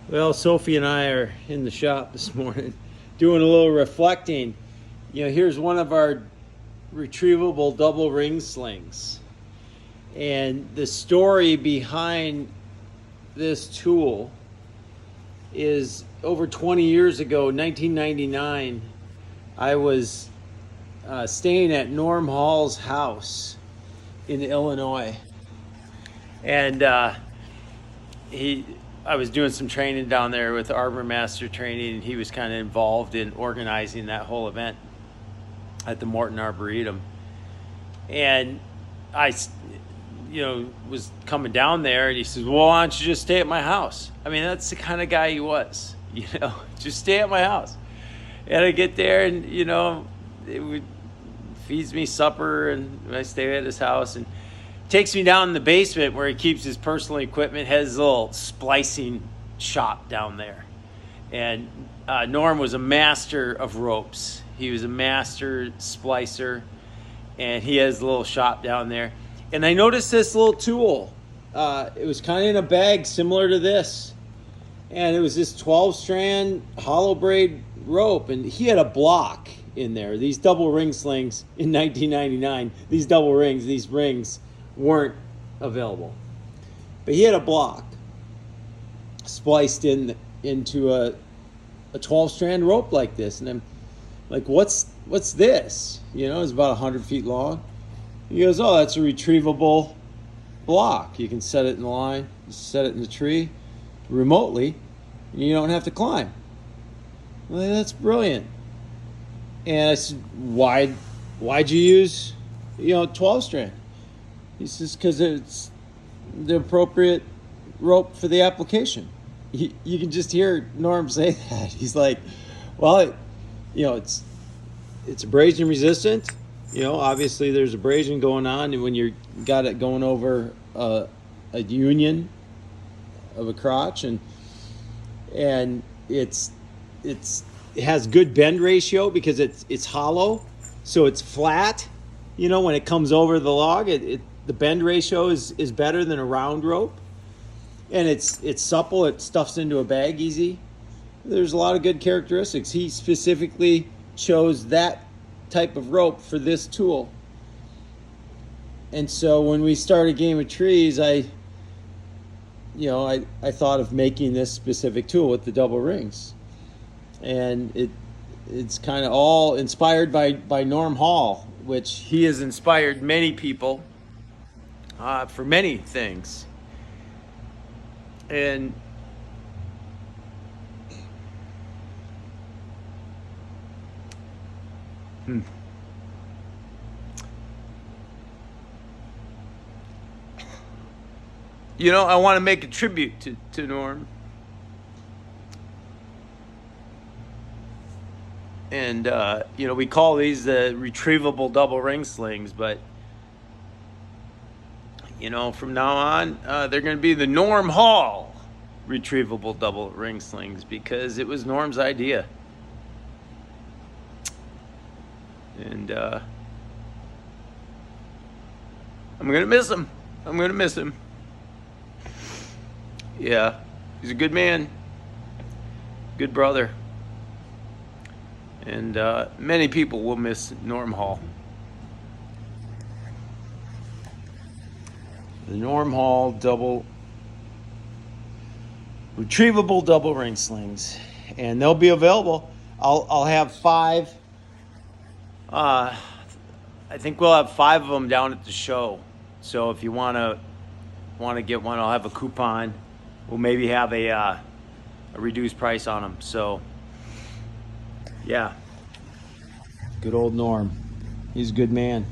Well, Sophie and I are in the shop this morning doing a little reflecting. Here's one of our retrievable double ring slings. And the story behind this tool is over 20 years ago, 1999, I was staying at Norm Hall's house in Illinois. And I was doing some training down there with Arbor Master training, and he was kind of involved in organizing that whole event at the Morton Arboretum. And I, was coming down there, and he says, "Well, why don't you just stay at my house?" I mean, that's the kind of guy he was, just stay at my house. And I get there, and it feeds me supper, and I stay at his house, and takes me down in the basement where he keeps his personal equipment, has his little splicing shop down there. And Norm was a master of ropes. He was a master splicer, and he has a little shop down there. And I noticed this little tool. It was kind of in a bag similar to this. And it was this 12-strand hollow braid rope, and he had a block in there. These double ring slings in 1999, these double rings, these rings weren't available. But he had a block spliced into a 12-strand rope like this. And I'm like, what's this? It's about 100 feet long. He goes, "Oh, that's a retrievable block. You can set it in the line, set it in the tree remotely, and you don't have to climb." Well, that's brilliant. And I said, why'd you use 12-strand? He says, "Because it's the appropriate rope for the application." You can just hear Norm say that. He's like, "Well, it's abrasion resistant. Obviously there's abrasion going on, and when you got it going over a union of a crotch, and it has good bend ratio because it's hollow, so it's flat. When it comes over the log, the bend ratio is better than a round rope, and it's supple. It stuffs into a bag easy. There's a lot of good characteristics. He specifically chose that type of rope for this tool. And so when we started Game of Trees, I thought of making this specific tool with the double rings, and it's kind of all inspired by Norm Hall, which he has inspired many people for many things. And I want to make a tribute to Norm. And we call these the retrievable double ring slings, but from now on, they're going to be the Norm Hall retrievable double ring slings, because it was Norm's idea. And I'm going to miss him. Yeah, he's a good man, good brother. And many people will miss Norm Hall. The Norm Hall retrievable double ring slings, and they'll be available. I'll have 5. I think we'll have 5 of them down at the show. So if you want to get one, I'll have a coupon. We'll maybe have a reduced price on them. So yeah, good old Norm. He's a good man.